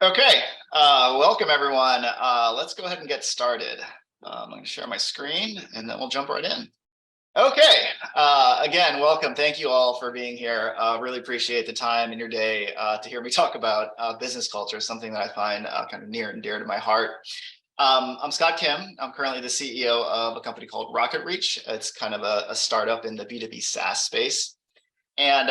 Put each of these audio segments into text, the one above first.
Okay, welcome everyone. Let's go ahead and get started. I'm going to share my screen and then we'll jump right in. Okay, again, welcome. Thank you all for being here. Really appreciate the time in your day to hear me talk about business culture, something that I find kind of near and dear to my heart. I'm Scott Kim. I'm currently the CEO of a company called Rocket Reach. It's kind of a startup in the B2B SaaS space. And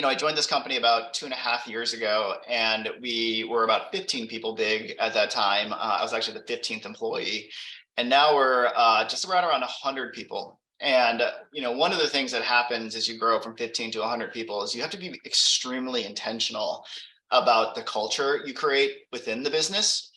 I joined this company about 2.5 years ago, and we were about 15 people big at that time. I was actually the 15th employee, and now we're just around 100 people. And one of the things that happens as you grow from 15 to 100 people is you have to be extremely intentional about the culture you create within the business.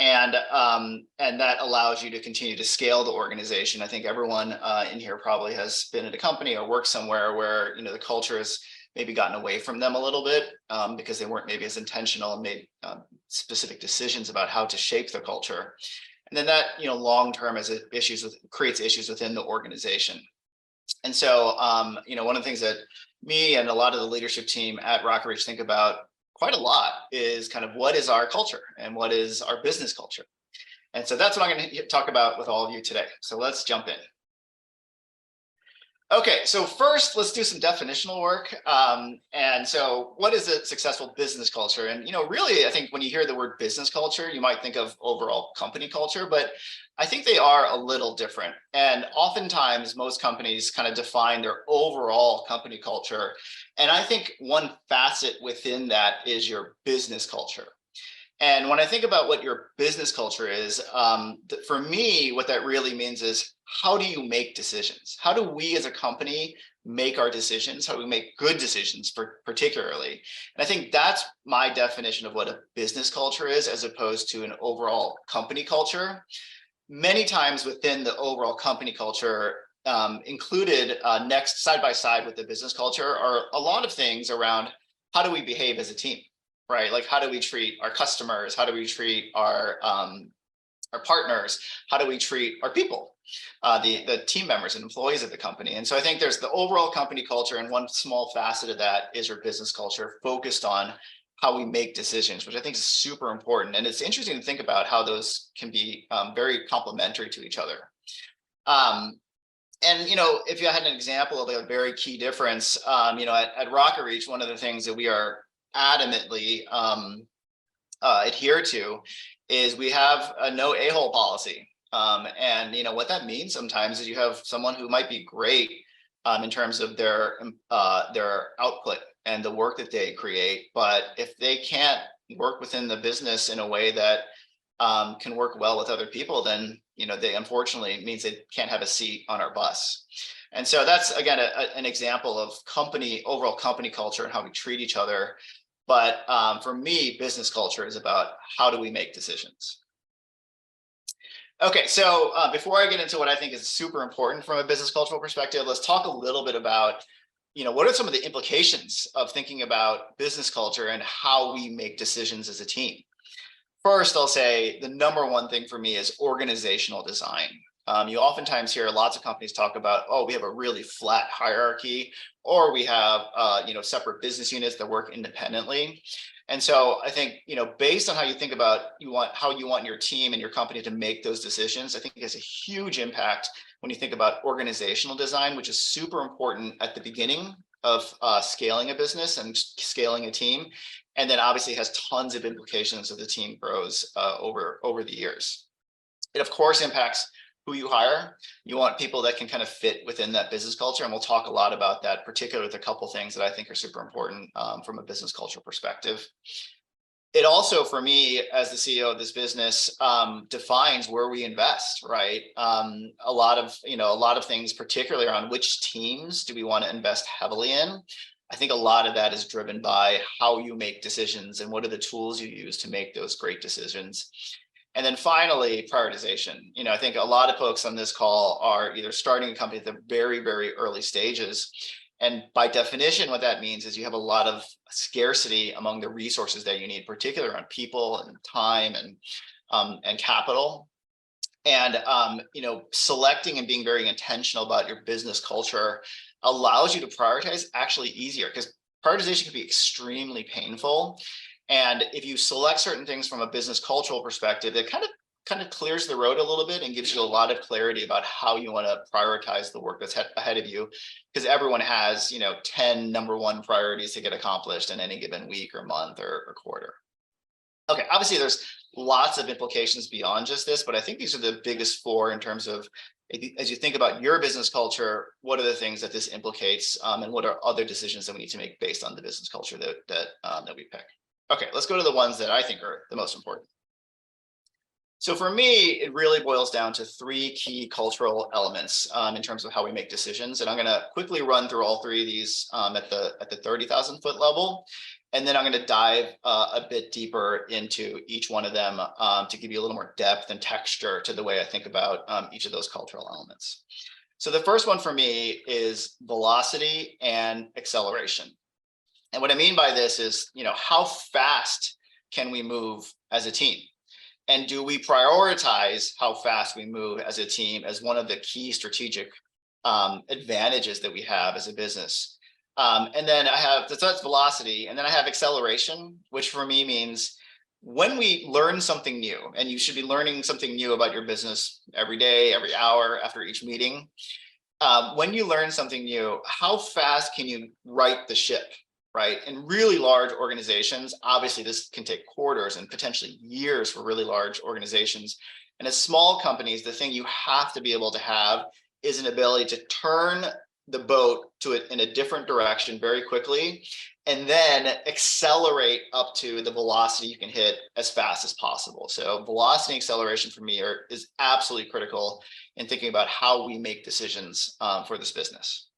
And that allows you to continue to scale the organization. I think everyone in here probably has been at a company or worked somewhere where the culture is maybe gotten away from them a little bit because they weren't maybe as intentional and made specific decisions about how to shape the culture. And then that, long term creates issues within the organization. And so, one of the things that me and a lot of the leadership team at Rocket Reach think about quite a lot is kind of what is our culture and what is our business culture. And so that's what I'm going to talk about with all of you today. So let's jump in. Okay, so first, let's do some definitional work. And so what is a successful business culture? And, really, I think when you hear the word business culture, you might think of overall company culture, but I think they are a little different. And oftentimes, most companies kind of define their overall company culture. And I think one facet within that is your business culture. And when I think about what your business culture is, for me, what that really means is how do you make decisions? How do we as a company make our decisions? How do we make good decisions, particularly? And I think that's my definition of what a business culture is, as opposed to an overall company culture. Many times within the overall company culture, included next side by side with the business culture are a lot of things around how do we behave as a team, right? Like, how do we treat our customers? How do we treat our partners? How do we treat our people, the team members and employees of the company? And so I think there's the overall company culture, and one small facet of that is your business culture, focused on how we make decisions, which I think is super important. And it's interesting to think about how those can be very complementary to each other. And if you had an example of a very key difference, at Rocket Reach, one of the things that we are adamantly adhere to is we have a no a-hole policy. And what that means sometimes is you have someone who might be great in terms of their output and the work that they create, but if they can't work within the business in a way that can work well with other people, then they unfortunately means they can't have a seat on our bus. And so that's, again, an example of overall company culture and how we treat each other. But for me, business culture is about how do we make decisions. Okay, so before I get into what I think is super important from a business cultural perspective, let's talk a little bit about, what are some of the implications of thinking about business culture and how we make decisions as a team. First, I'll say the number one thing for me is organizational design. You oftentimes hear lots of companies talk about, oh, we have a really flat hierarchy, or we have separate business units that work independently. And so I think, based on how you think about how you want your team and your company to make those decisions, I think it has a huge impact when you think about organizational design, which is super important at the beginning of scaling a business and scaling a team. And then obviously has tons of implications as the team grows over the years. It, of course, impacts who you hire. You want people that can kind of fit within that business culture. And we'll talk a lot about that, particularly with a couple of things that I think are super important from a business culture perspective. It also, for me, as the CEO of this business, defines where we invest, right? A lot of things, particularly around which teams do we want to invest heavily in. I think a lot of that is driven by how you make decisions and what are the tools you use to make those great decisions. And then finally, prioritization. I think a lot of folks on this call are either starting a company at the very, very early stages. And by definition, what that means is you have a lot of scarcity among the resources that you need, particularly on people and time and capital. And selecting and being very intentional about your business culture allows you to prioritize actually easier, because prioritization can be extremely painful. And if you select certain things from a business cultural perspective, it kind of clears the road a little bit and gives you a lot of clarity about how you want to prioritize the work that's ahead of you, because everyone has 10 number one priorities to get accomplished in any given week or month or quarter. Okay, obviously there's lots of implications beyond just this, but I think these are the biggest four in terms of, as you think about your business culture, what are the things that this implicates, and what are other decisions that we need to make based on the business culture that we pick. Okay, let's go to the ones that I think are the most important. So for me, it really boils down to three key cultural elements in terms of how we make decisions. And I'm going to quickly run through all three of these at the 30,000 foot level. And then I'm going to dive a bit deeper into each one of them to give you a little more depth and texture to the way I think about each of those cultural elements. So the first one for me is velocity and acceleration. And what I mean by this is, how fast can we move as a team? And do we prioritize how fast we move as a team as one of the key strategic advantages that we have as a business? And then I have, so that's velocity. And then I have acceleration, which for me means when we learn something new, and you should be learning something new about your business every day, every hour, after each meeting. When you learn something new, how fast can you right the ship, right? In really large organizations, obviously this can take quarters and potentially years for really large organizations. And as small companies, the thing you have to be able to have is an ability to turn the boat to it in a different direction very quickly, and then accelerate up to the velocity you can hit as fast as possible. So velocity and acceleration for me is absolutely critical in thinking about how we make decisions for this business.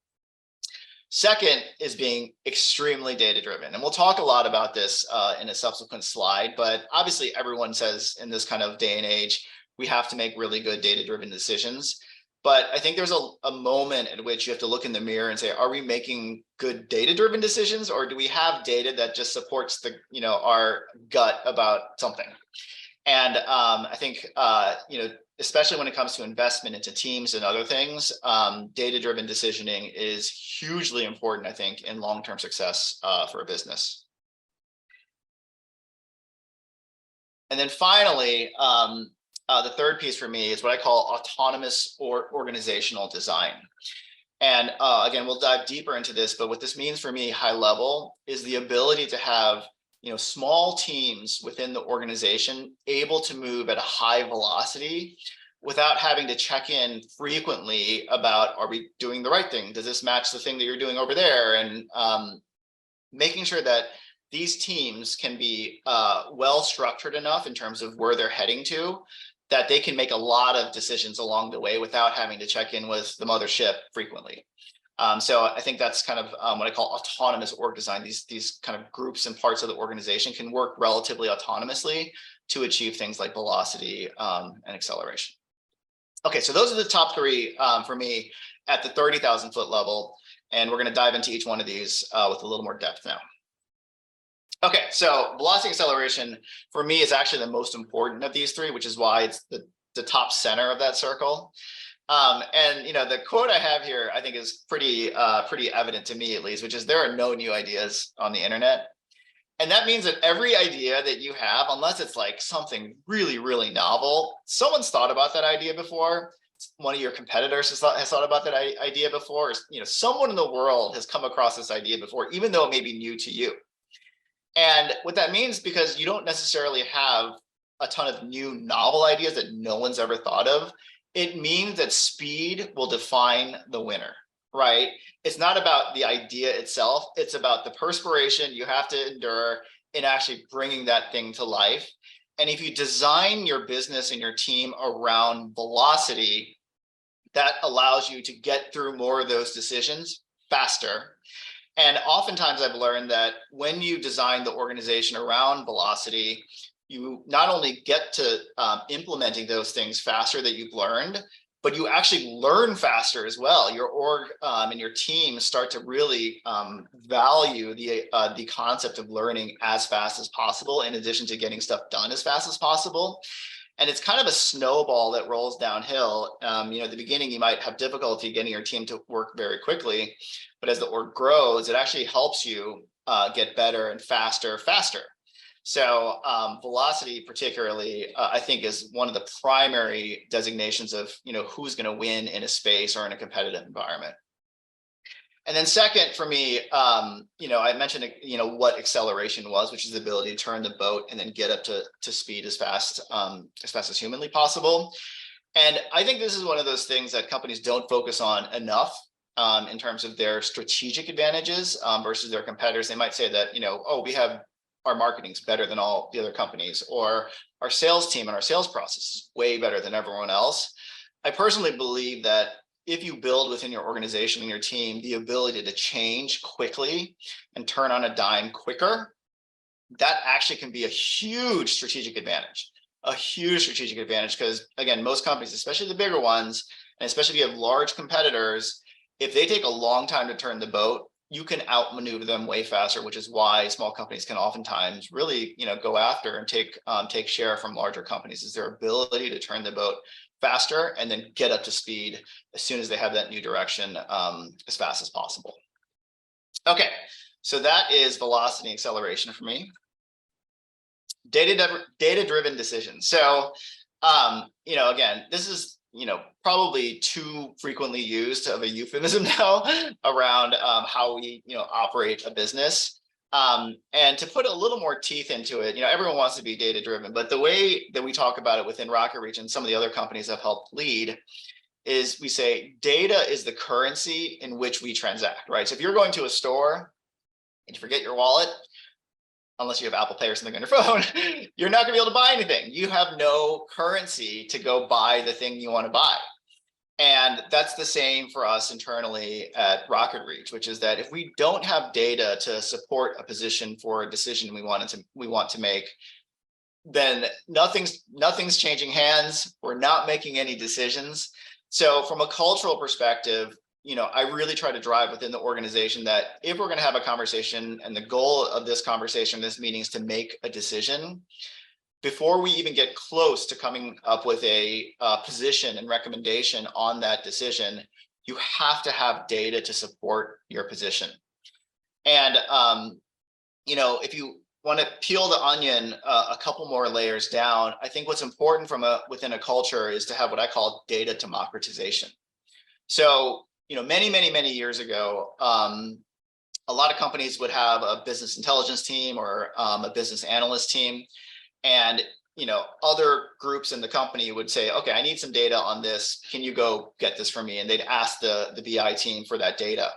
Second is being extremely data-driven. And we'll talk a lot about this in a subsequent slide, but obviously everyone says in this kind of day and age, we have to make really good data-driven decisions. But I think there's a moment at which you have to look in the mirror and say, are we making good data-driven decisions, or do we have data that just supports our gut about something? And I think, especially when it comes to investment into teams and other things, data-driven decisioning is hugely important, I think, in long-term success for a business. And then finally, the third piece for me is what I call autonomous or organizational design. And again, we'll dive deeper into this, but what this means for me, high level, is the ability to have small teams within the organization able to move at a high velocity without having to check in frequently about, are we doing the right thing? Does this match the thing that you're doing over there? And making sure that these teams can be well structured enough in terms of where they're heading to, that they can make a lot of decisions along the way without having to check in with the mothership frequently. So I think that's kind of what I call autonomous org design. These kind of groups and parts of the organization can work relatively autonomously to achieve things like velocity and acceleration. Okay, so those are the top three for me at the 30,000 foot level. And we're going to dive into each one of these with a little more depth now. Okay, so velocity acceleration for me is actually the most important of these three, which is why it's the top center of that circle. And the quote I have here, I think, is pretty evident to me, at least, which is there are no new ideas on the internet. And that means that every idea that you have, unless it's like something really, really novel, someone's thought about that idea before. One of your competitors has thought about that idea before. Someone in the world has come across this idea before, even though it may be new to you. And what that means, because you don't necessarily have a ton of new novel ideas that no one's ever thought of, it means that speed will define the winner, right? It's not about the idea itself. It's about the perspiration you have to endure in actually bringing that thing to life. And if you design your business and your team around velocity, that allows you to get through more of those decisions faster. And oftentimes I've learned that when you design the organization around velocity, you not only get to implementing those things faster that you've learned, but you actually learn faster as well. Your org and your team start to really value the concept of learning as fast as possible, in addition to getting stuff done as fast as possible. And it's kind of a snowball that rolls downhill. At the beginning, you might have difficulty getting your team to work very quickly, but as the org grows, it actually helps you get better and faster. So velocity, particularly, I think is one of the primary designations of who's going to win in a space or in a competitive environment. And then second, for me, I mentioned, what acceleration was, which is the ability to turn the boat and then get up to speed as fast as humanly possible. And I think this is one of those things that companies don't focus on enough in terms of their strategic advantages versus their competitors. They might say that, oh, we have our marketing's better than all the other companies, or our sales team and our sales process is way better than everyone else. I personally believe that if you build within your organization and your team the ability to change quickly and turn on a dime quicker, that actually can be a huge strategic advantage. Because again, most companies, especially the bigger ones, and especially if you have large competitors, if they take a long time to turn the boat, you can outmaneuver them way faster, which is why small companies can oftentimes really, go after and take share from larger companies, is their ability to turn the boat faster and then get up to speed as soon as they have that new direction as fast as possible. Okay, so that is velocity and acceleration for me. Data-driven decisions. So, again, this is, probably too frequently used of a euphemism now around how we, operate a business. And to put a little more teeth into it, everyone wants to be data-driven, but the way that we talk about it within Rocket Reach and some of the other companies I've helped lead is we say data is the currency in which we transact, right? So if you're going to a store and you forget your wallet, unless you have Apple Pay or something on your phone, you're not gonna be able to buy anything. You have no currency to go buy the thing you want to buy. And that's the same for us internally at Rocket Reach, which is that if we don't have data to support a position for a decision we want to make, then nothing's changing hands. We're not making any decisions. So from a cultural perspective, I really try to drive within the organization that if we're going to have a conversation and the goal of this conversation, this meeting is to make a decision, before we even get close to coming up with a position and recommendation on that decision, you have to have data to support your position. And, if you want to peel the onion a couple more layers down, I think what's important within a culture is to have what I call data democratization. So, many years ago, a lot of companies would have a business intelligence team or a business analyst team. And, other groups in the company would say, okay, I need some data on this. Can you go get this for me? And they'd ask the BI team for that data.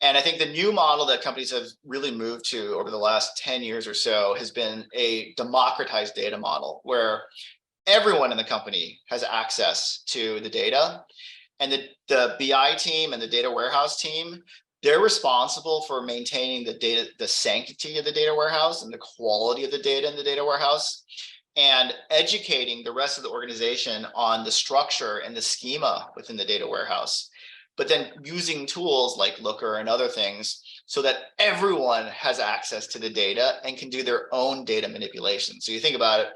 And I think the new model that companies have really moved to over the last 10 years or so has been a democratized data model where everyone in the company has access to the data. And the BI team and the data warehouse team, they're responsible for maintaining the data, the sanctity of the data warehouse and the quality of the data in the data warehouse, and educating the rest of the organization on the structure and the schema within the data warehouse. But then using tools like Looker and other things so that everyone has access to the data and can do their own data manipulation. So you think about it,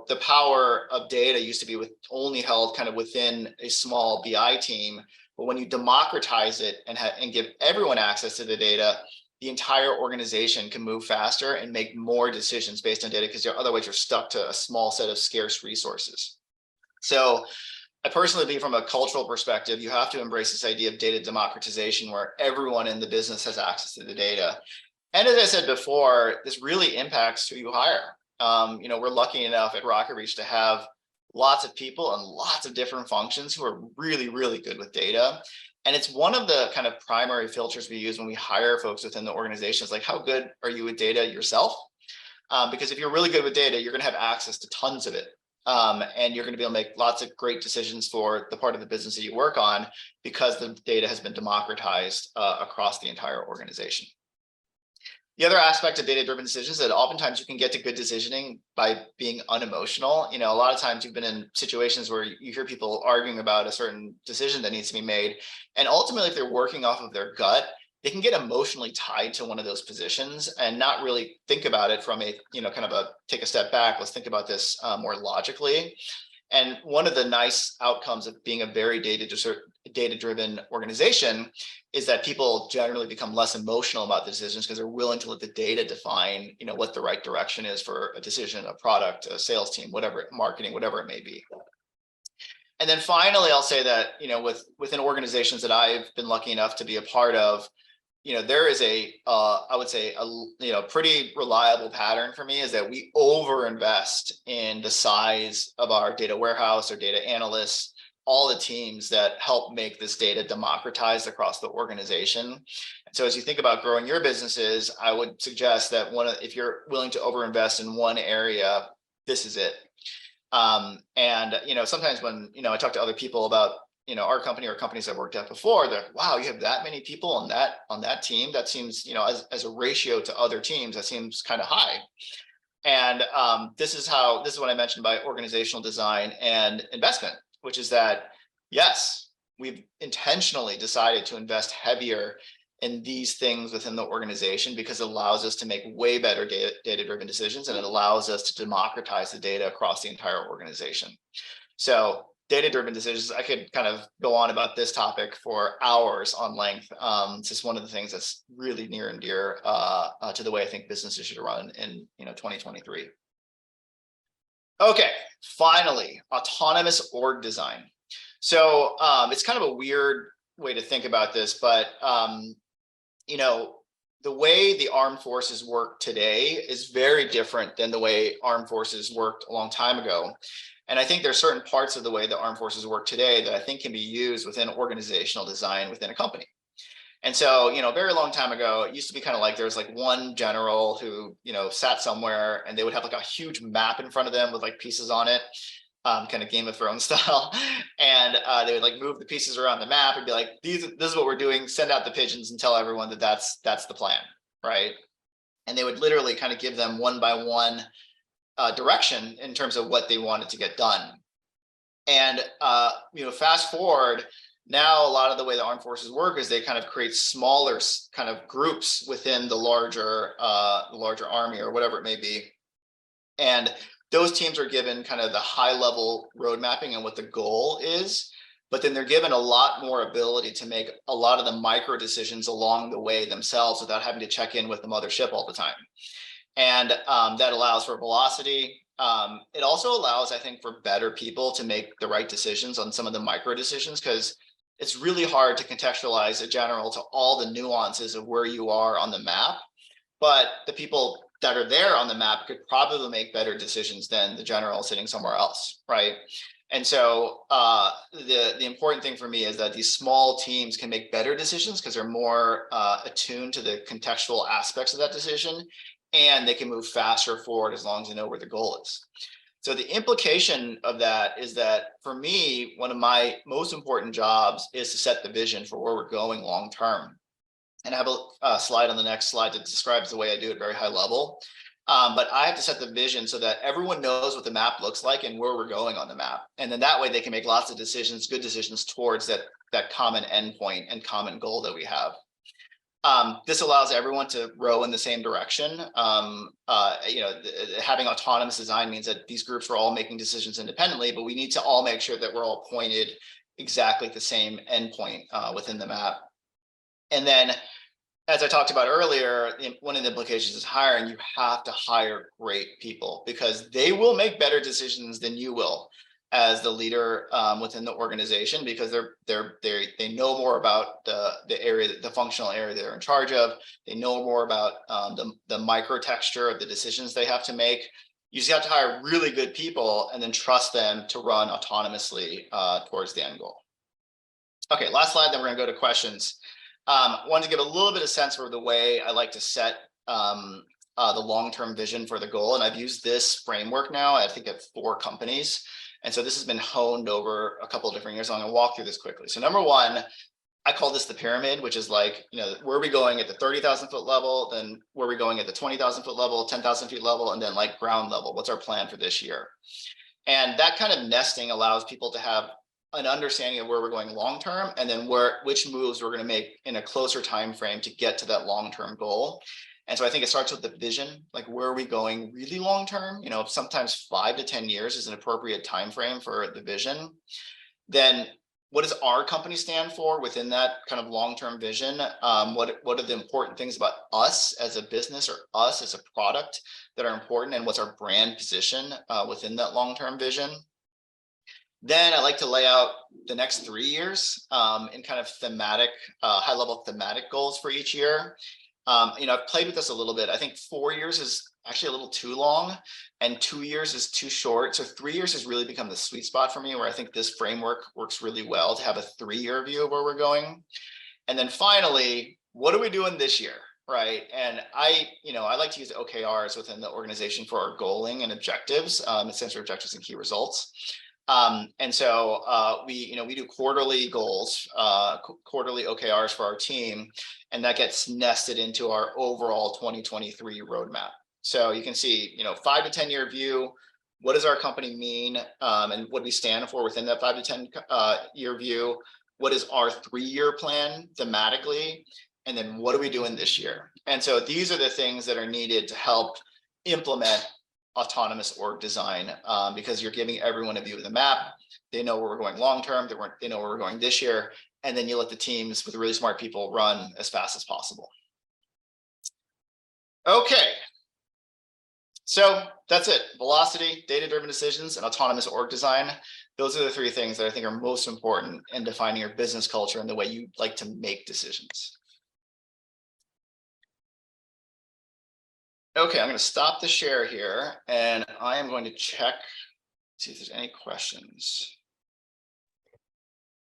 the power of data used to be only held kind of within a small BI team, but when you democratize it and give everyone access to the data, the entire organization can move faster and make more decisions based on data, because otherwise you're stuck to a small set of scarce resources. So I personally believe from a cultural perspective, you have to embrace this idea of data democratization where everyone in the business has access to the data. And as I said before, this really impacts who you hire. We're lucky enough at Rocket Reach to have lots of people and lots of different functions who are really, really good with data. And it's one of the kind of primary filters we use when we hire folks within the organization. It's like, how good are you with data yourself? Because if you're really good with data, you're going to have access to tons of it. And you're going to be able to make lots of great decisions for the part of the business that you work on because the data has been democratized across the entire organization. The other aspect of data-driven decisions is that oftentimes you can get to good decisioning by being unemotional. A lot of times you've been in situations where you hear people arguing about a certain decision that needs to be made. And ultimately, if they're working off of their gut, they can get emotionally tied to one of those positions and not really think about it from a, kind of take a step back. Let's think about this more logically. And one of the nice outcomes of being a very data-driven organization is that people generally become less emotional about the decisions because they're willing to let the data define, what the right direction is for a decision, a product, a sales team, whatever, marketing, whatever it may be. And then finally, I'll say that, within organizations that I've been lucky enough to be a part of, there is I would say, pretty reliable pattern for me is that we overinvest in the size of our data warehouse or data analysts, all the teams that help make this data democratized across the organization. So as you think about growing your businesses, I would suggest that if you're willing to overinvest in one area, this is it. Sometimes when, I talk to other people about, our company or companies I've worked at before, they're like, wow, you have that many people on that team. That seems, as a ratio to other teams, that seems kind of high. And this is what I mentioned by organizational design and investment, which is that, yes, we've intentionally decided to invest heavier in these things within the organization because it allows us to make way better data-driven decisions, and it allows us to democratize the data across the entire organization. So data-driven decisions, I could kind of go on about this topic for hours on length. It's just one of the things that's really near and dear to the way I think businesses should run in 2023. Okay, finally, autonomous org design. So it's kind of a weird way to think about this, but the way the armed forces work today is very different than the way armed forces worked a long time ago. And I think there's certain parts of the way the armed forces work today that I think can be used within organizational design within a company. And so, a very long time ago, it used to be kind of like there's like one general who, sat somewhere and they would have like a huge map in front of them with like pieces on it, kind of Game of Thrones style. And they would like move the pieces around the map and be like, this is what we're doing. Send out the pigeons and tell everyone that that's the plan, right? And they would literally kind of give them one by one direction in terms of what they wanted to get done. And, fast forward, now a lot of the way the armed forces work is they kind of create smaller kind of groups within the larger army or whatever it may be. And those teams are given kind of the high level road mapping and what the goal is, but then they're given a lot more ability to make a lot of the micro decisions along the way themselves without having to check in with the mothership all the time. And that allows for velocity. It also allows, I think, for better people to make the right decisions on some of the micro decisions, because it's really hard to contextualize a general to all the nuances of where you are on the map. But the people that are there on the map could probably make better decisions than the general sitting somewhere else, right? And so the important thing for me is that these small teams can make better decisions because they're more attuned to the contextual aspects of that decision, and they can move faster forward as long as they know where the goal is. So the implication of that is that for me, one of my most important jobs is to set the vision for where we're going long term. And I have a slide on the next slide that describes the way I do it very high level. But I have to set the vision so that everyone knows what the map looks like and where we're going on the map. And then that way they can make lots of decisions, good decisions towards that common endpoint and common goal that we have. This allows everyone to row in the same direction. Having autonomous design means that these groups are all making decisions independently, but we need to all make sure that we're all pointed exactly at the same endpoint within the map. And then, as I talked about earlier, one of the implications is hiring. You have to hire great people because they will make better decisions than you will as the leader within the organization, because they know more about the area, the functional area they're in charge of. They know more about the micro texture of the decisions they have to make. You just have to hire really good people and then trust them to run autonomously towards the end goal. Okay, last slide, then we're gonna go to questions. Wanted to give a little bit of sense for the way I like to set the long-term vision for the goal. And I've used this framework now, I think at 4 companies. And so this has been honed over a couple of different years. So I'm gonna walk through this quickly. So number one, I call this the pyramid, which is like, where are we going at the 30,000 foot level? Then where are we going at the 20,000 foot level, 10,000 feet level, and then like ground level? What's our plan for this year? And that kind of nesting allows people to have an understanding of where we're going long-term, and then which moves we're going to make in a closer time frame to get to that long-term goal. And so I think it starts with the vision, like where are we going really long-term? Sometimes 5 to 10 years is an appropriate time frame for the vision. Then what does our company stand for within that kind of long-term vision? What are the important things about us as a business or us as a product that are important, and what's our brand position within that long-term vision? Then I like to lay out the next 3 years in kind of thematic, high-level thematic goals for each year. I've played with this a little bit. I think 4 years is actually a little too long, and 2 years is too short. So 3 years has really become the sweet spot for me, where I think this framework works really well to have a 3-year view of where we're going. And then finally, what are we doing this year, right? And I like to use OKRs within the organization for our goaling and objectives, essential objectives and key results. And so we do quarterly goals, quarterly OKRs for our team, and that gets nested into our overall 2023 roadmap. So you can see, 5 to 10 year view. What does our company mean, and what do we stand for within that 5 to 10 year view? What is our 3-year plan thematically? And then what are we doing this year? And so these are the things that are needed to help implement autonomous org design, because you're giving everyone a view of the map. They know where we're going long term. They know where we're going this year. And then you let the teams with really smart people run as fast as possible. Okay. So that's it. Velocity, data-driven decisions, and autonomous org design. Those are the 3 things that I think are most important in defining your business culture and the way you like to make decisions. Okay, I'm going to stop the share here, and I am going to check, see if there's any questions.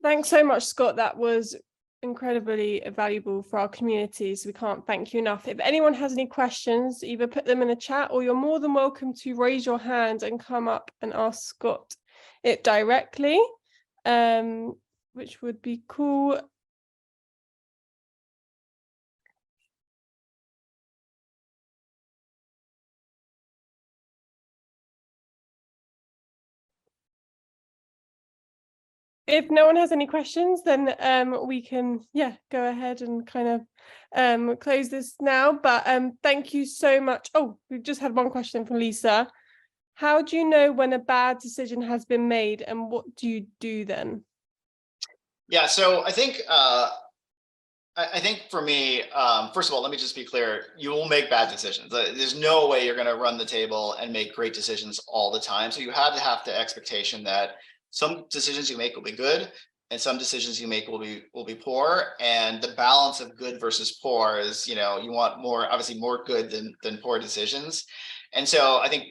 Thanks so much, Scott. That was incredibly valuable for our community, so we can't thank you enough. If anyone has any questions, either put them in the chat, or you're more than welcome to raise your hand and come up and ask Scott it directly, which would be cool. If no one has any questions, then we can, go ahead and kind of close this now. But thank you so much. Oh, we've just had one question from Lisa. How do you know when a bad decision has been made, and what do you do then? Yeah, so I think for me, first of all, let me just be clear. You will make bad decisions. There's no way you're going to run the table and make great decisions all the time. So you have to have the expectation that some decisions you make will be good, and some decisions you make will be poor. And the balance of good versus poor is, you want obviously more good than poor decisions. And so I think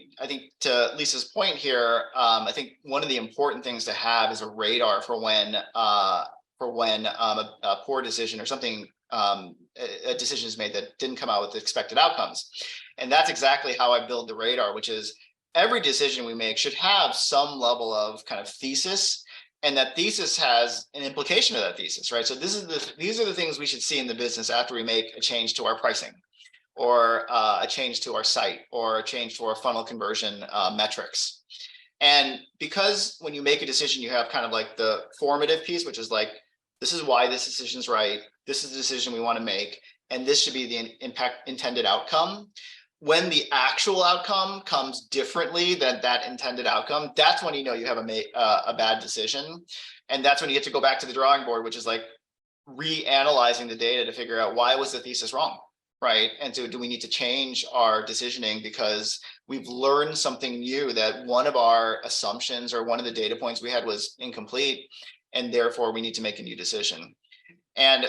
to Lisa's point here, I think one of the important things to have is a radar for when a poor decision or something, a decision is made that didn't come out with the expected outcomes. And that's exactly how I build the radar, which is every decision we make should have some level of kind of thesis, and that thesis has an implication of that thesis, right? So these are the things we should see in the business after we make a change to our pricing, or a change to our site, or a change to our funnel conversion metrics. And because when you make a decision, you have kind of like the formative piece, which is like, this is why this decision is right. This is the decision we want to make, and this should be the intended outcome. When the actual outcome comes differently than that intended outcome, that's when you know you have a bad decision. And that's when you get to go back to the drawing board, which is like reanalyzing the data to figure out, why was the thesis wrong, right? And so do we need to change our decisioning because we've learned something new, that one of our assumptions or one of the data points we had was incomplete, and therefore we need to make a new decision. And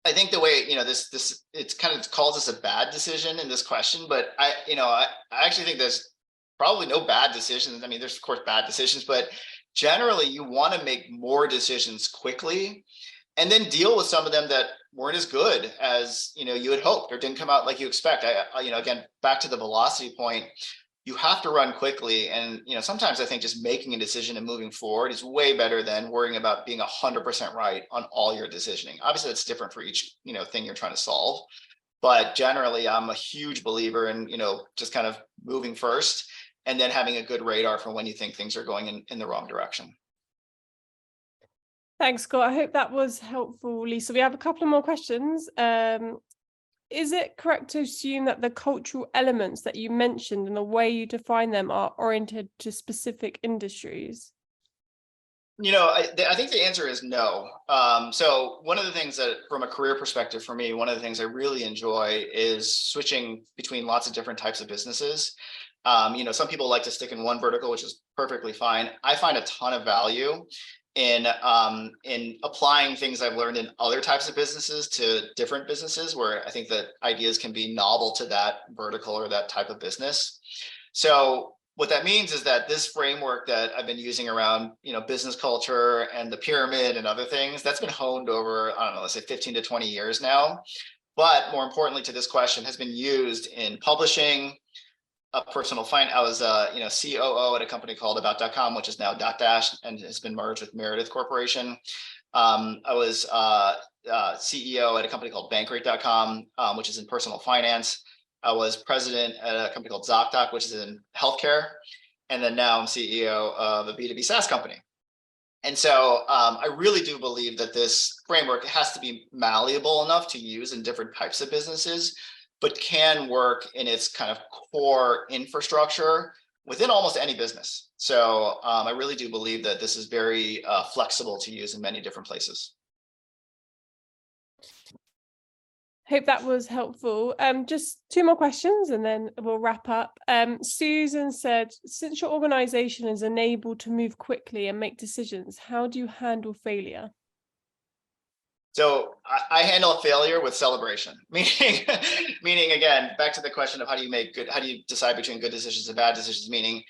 I think the way, it kind of calls us a bad decision in this question, but I actually think there's probably no bad decisions. I mean, there's of course bad decisions, but generally you want to make more decisions quickly, and then deal with some of them that weren't as good as you had hoped or didn't come out like you expect. Again, back to the velocity point, you have to run quickly, and sometimes I think just making a decision and moving forward is way better than worrying about being 100% right on all your decisioning. Obviously, that's different for each thing you're trying to solve, but generally, I'm a huge believer in just kind of moving first, and then having a good radar for when you think things are going in the wrong direction. Thanks, Scott. I hope that was helpful, Lisa. We have a couple of more questions. Is it correct to assume that the cultural elements that you mentioned and the way you define them are oriented to specific industries? I think the answer is no. So one of the things that, from a career perspective for me, one of the things I really enjoy is switching between lots of different types of businesses. Some people like to stick in one vertical, which is perfectly fine. I find a ton of value in applying things I've learned in other types of businesses to different businesses, where I think that ideas can be novel to that vertical or that type of business. So what that means is that this framework that I've been using around, business culture and the pyramid and other things, that's been honed over, I don't know, let's say 15 to 20 years now. But more importantly to this question, has been used in publishing, personal finance. I was, COO at a company called About.com, which is now Dotdash and has been merged with Meredith Corporation. I was CEO at a company called Bankrate.com, which is in personal finance. I was president at a company called ZocDoc, which is in healthcare. And then now I'm CEO of a B2B SaaS company. And so I really do believe that this framework has to be malleable enough to use in different types of businesses, but can work in its kind of core infrastructure within almost any business. So I really do believe that this is very flexible to use in many different places. Hope that was helpful. Just two more questions and then we'll wrap up. Susan said, since your organization is enabled to move quickly and make decisions, how do you handle failure? So I handle failure with celebration, meaning again, back to the question of how do you decide between good decisions and bad decisions, meaning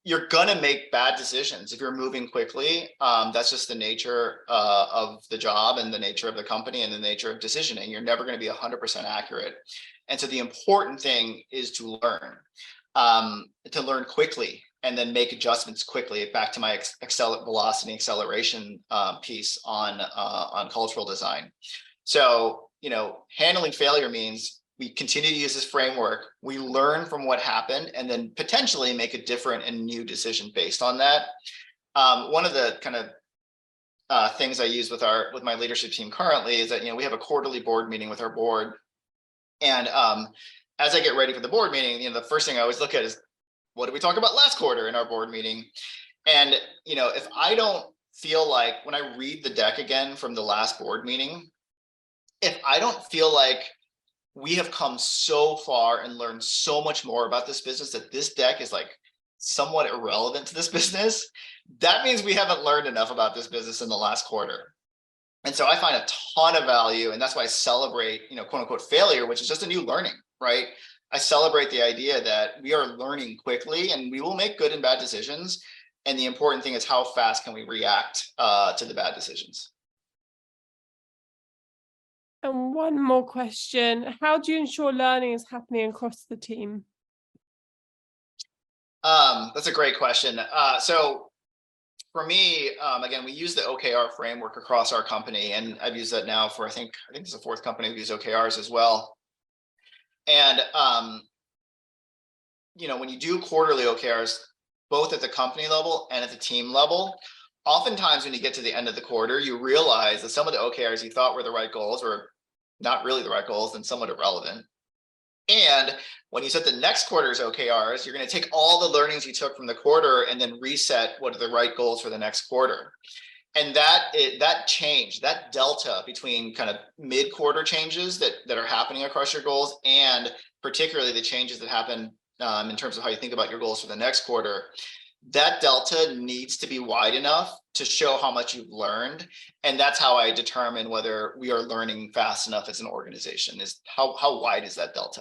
you're going to make bad decisions if you're moving quickly. That's just the nature of the job and the nature of the company and the nature of decisioning. You're never going to be 100% accurate. And so the important thing is to learn quickly and then make adjustments quickly. Back to my velocity acceleration piece on cultural design. So, handling failure means we continue to use this framework, we learn from what happened, and then potentially make a different and new decision based on that. One of the kind of things I use with my leadership team currently is that, we have a quarterly board meeting with our board. And as I get ready for the board meeting, the first thing I always look at is, what did we talk about last quarter in our board meeting? And, if I don't feel like, when I read the deck again from the last board meeting, if I don't feel like we have come so far and learned so much more about this business that this deck is like somewhat irrelevant to this business, that means we haven't learned enough about this business in the last quarter. And so I find a ton of value, and that's why I celebrate, quote unquote failure, which is just a new learning, right? I celebrate the idea that we are learning quickly and we will make good and bad decisions. And the important thing is how fast can we react to the bad decisions. And one more question. How do you ensure learning is happening across the team? That's a great question. So for me, again, we use the OKR framework across our company, and I've used that now for, I think it's the fourth company we use OKRs as well. And, when you do quarterly OKRs, both at the company level and at the team level, oftentimes when you get to the end of the quarter, you realize that some of the OKRs you thought were the right goals were not really the right goals and somewhat irrelevant. And when you set the next quarter's OKRs, you're going to take all the learnings you took from the quarter and then reset what are the right goals for the next quarter. And that change, that delta between kind of mid-quarter changes that are happening across your goals, and particularly the changes that happen in terms of how you think about your goals for the next quarter, that delta needs to be wide enough to show how much you've learned. And that's how I determine whether we are learning fast enough as an organization, is how wide is that delta.